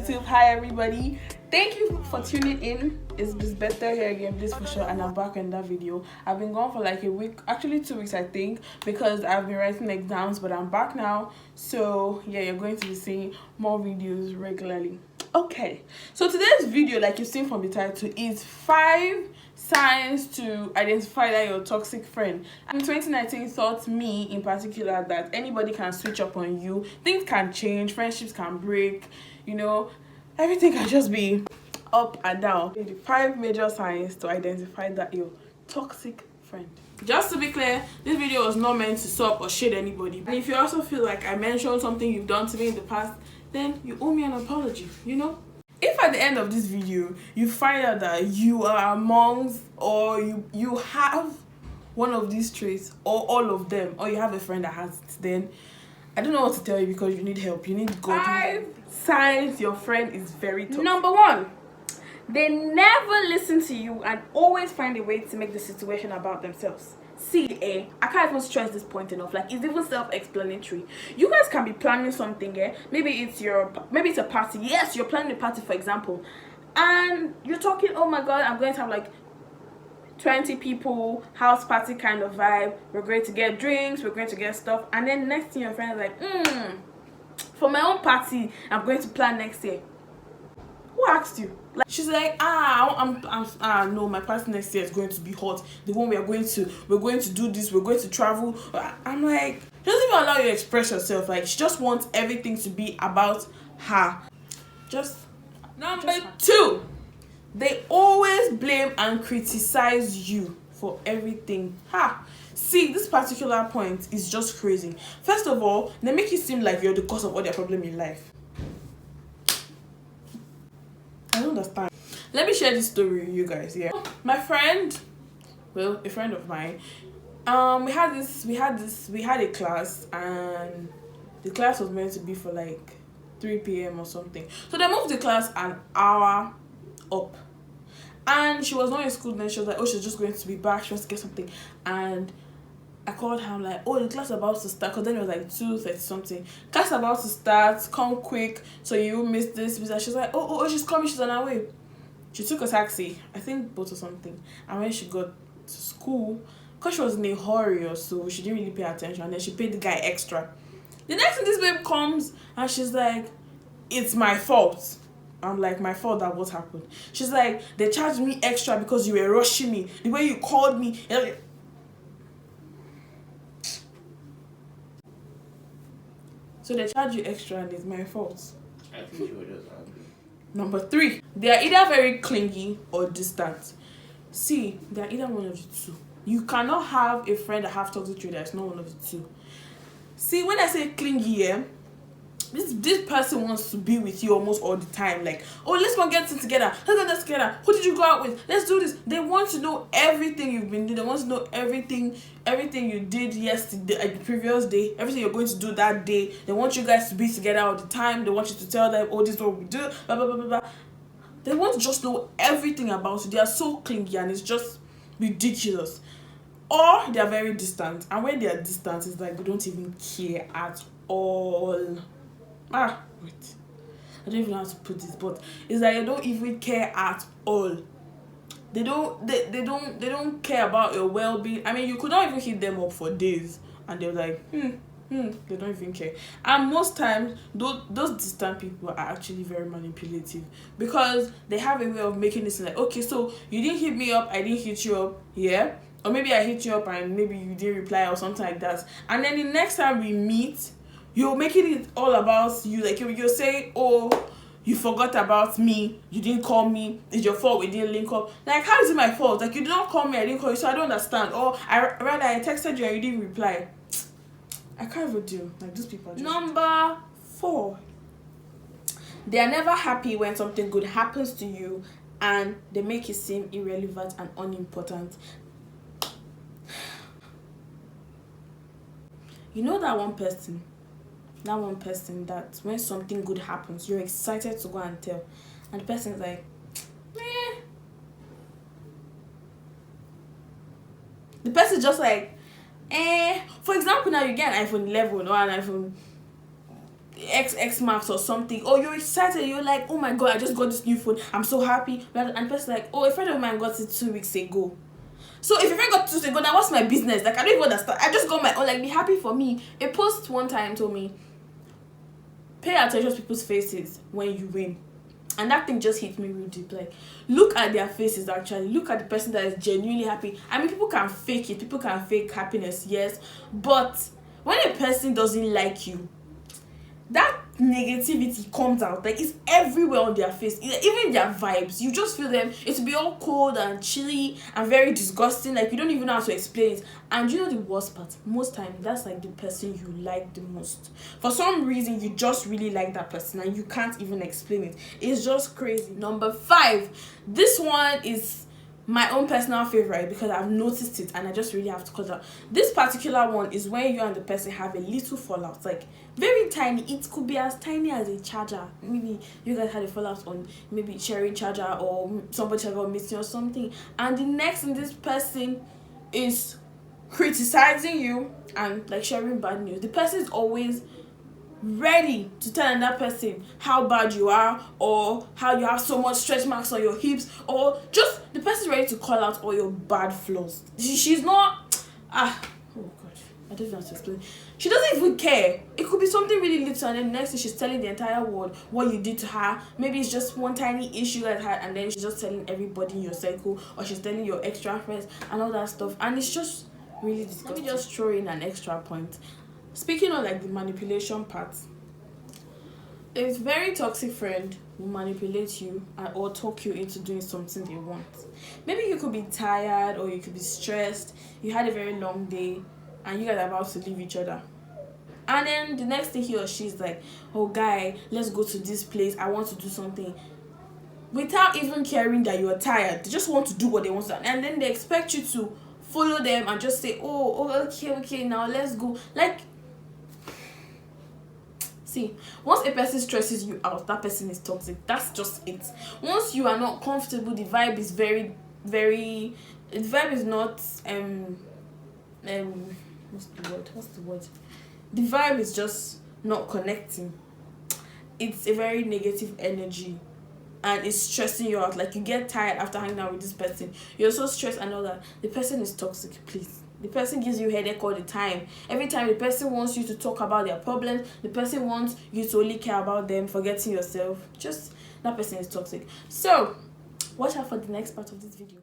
YouTube. Hi everybody, thank you for tuning in. It's better here again, Bliss for sure, and I'm back in that video. I've been gone for like a week, actually 2 weeks I think, because I've been writing exams, but I'm back now. So yeah, you're going to be seeing more videos regularly. Okay, so today's video, like you've seen from the title, is 5 signs to identify that you're a toxic friend. And 2019 taught me in particular that anybody can switch up on you, things can change, friendships can break, you know, everything can just be up and down. The 5 major signs to identify that you're toxic friend. Just to be clear, this video was not meant to stop or shade anybody. And if you also feel like I mentioned something you've done to me in the past, then you owe me an apology, you know? If at the end of this video you find out that you are amongst, or you have one of these traits or all of them, or you have a friend that has it, then I don't know what to tell you, because you need help. You need God. 5 signs your friend is very toxic. Number 1, they never listen to you and always find a way to make the situation about themselves. See, I can't even stress this point enough. Like, it's even self-explanatory. You guys can be planning something, maybe it's a party. Yes, you're planning a party, for example, and you're talking, oh my god, I'm going to have like 20 people, house party kind of vibe. We're going to get drinks, we're going to get stuff, and then next thing your friend is like, for my own party I'm going to plan next year. Who asked you? Like, she's like, no, my party next year is going to be hot. The one we're going to do this, we're going to travel. I'm like, she doesn't even allow you to express yourself. Like, she just wants everything to be about her. Number 2, they always blame and criticize you for everything. See, this particular point is just crazy. First of all, they make it seem like you're the cause of all their problem in life. I don't understand. Let me share this story with you guys. Yeah, my friend, well, a friend of mine, we had a class, and the class was meant to be for like 3 p.m. or something. So they moved the class an hour up, and she was not in school then. She was like, oh, she's just going to be back, she wants to get something. And I called her, I'm like, oh, the class is about to start, because then it was like 2:30 something. Class about to start, come quick so you miss this. She's like, oh, she's coming, she's on her way. She took a taxi, I think boat or something, and when she got to school, because she was in a hurry or so, she didn't really pay attention, and then she paid the guy extra. The next thing, this babe comes and she's like, it's my fault. I'm like, my fault that what happened? She's like, they charged me extra because you were rushing me, the way you called me. So they charge you extra and it's my fault. I think you were just angry. Number 3, they are either very clingy or distant. See, they are either one of the two. You cannot have a friend that have toxic trait that's not one of the two. See, when I say clingy, this person wants to be with you almost all the time. Like, oh, let's go get it together. Let's get this together. Who did you go out with? Let's do this. They want to know everything you've been doing. They want to know everything you did yesterday, the previous day, everything you're going to do that day. They want you guys to be together all the time. They want you to tell them, oh, this is what we do, blah, blah, blah, blah, blah. They want to just know everything about you. They are so clingy, and it's just ridiculous. Or they are very distant. And when they are distant, it's like they don't even care at all. Wait, I don't even know how to put this, but it's like they don't even care at all. They don't care about your well-being. I mean, you could not even hit them up for days and they're like, they don't even care. And most times those distant people are actually very manipulative, because they have a way of making it seem like, okay, so you didn't hit me up, I didn't hit you up, yeah, or maybe I hit you up and maybe you didn't reply or something like that, and then the next time we meet, you're making it all about you. Like, you're saying, oh, you forgot about me, you didn't call me, it's your fault we didn't link up. Like, how is it my fault? Like, you did not call me, I didn't call you, so I don't understand. Or I texted you and you didn't reply. I can't even deal. Like, these people are just... Number 4, they are never happy when something good happens to you, and they make it seem irrelevant and unimportant. You know that one person that when something good happens, you're excited to go and tell, and the person's like, the person's just like, for example, now you get an iPhone 11 or an iPhone X marks or something, or you're excited, you're like, oh my god, I just got this new phone, I'm so happy, and the person like, oh, a friend of mine got it 2 weeks ago. So if your friend got 2 weeks ago, now what's my business? Like, I don't even understand. I just got my own. Like, be happy for me. A post one time told me, pay attention to people's faces when you win. And that thing just hit me real deep. Like, look at their faces actually. Look at the person that is genuinely happy. I mean, people can fake it. People can fake happiness, yes. But when a person doesn't like you, that negativity comes out. Like, it's everywhere on their face. Even their vibes. You just feel them. It's be all cold and chilly and very disgusting. Like, you don't even know how to explain it. And you know the worst part? Most times, that's like the person you like the most. For some reason, you just really like that person and you can't even explain it. It's just crazy. Number 5. This one is my own personal favorite because I've noticed it and I just really have to call it out. This particular one is when you and the person have a little fallout, like very tiny. It could be as tiny as a charger. Maybe you guys had a fallout on maybe sharing charger, or somebody got missing or something, and the next thing, this person is criticizing you and like sharing bad news. The person is always ready to tell another person how bad you are, or how you have so much stretch marks on your hips, or just the person is ready to call out all your bad flaws. She's not oh god, I don't know how to explain. She doesn't even care. It could be something really little, and then next thing she's telling the entire world what you did to her. Maybe it's just one tiny issue that had, and then she's just telling everybody in your circle, or she's telling your extra friends and all that stuff, and it's just really disgusting. Let me just throw in an extra point. Speaking of like the manipulation part, a very toxic friend will manipulate you or talk you into doing something they want. Maybe you could be tired or you could be stressed, you had a very long day and you guys are about to leave each other. And then the next thing he or she is like, oh guy, let's go to this place, I want to do something. Without even caring that you're tired, they just want to do what they want to do. And then they expect you to follow them and just say, oh okay, now let's go. Like, see, once a person stresses you out, that person is toxic. That's just it. Once you are not comfortable, the vibe is very, very. The vibe is not what's the word? The vibe is just not connecting. It's a very negative energy, and it's stressing you out. Like, you get tired after hanging out with this person. You're so stressed and all that. The person is toxic, please. The person gives you headache all the time. Every time the person wants you to talk about their problems, the person wants you to only care about them, forgetting yourself. Just, that person is toxic. So, watch out for the next part of this video.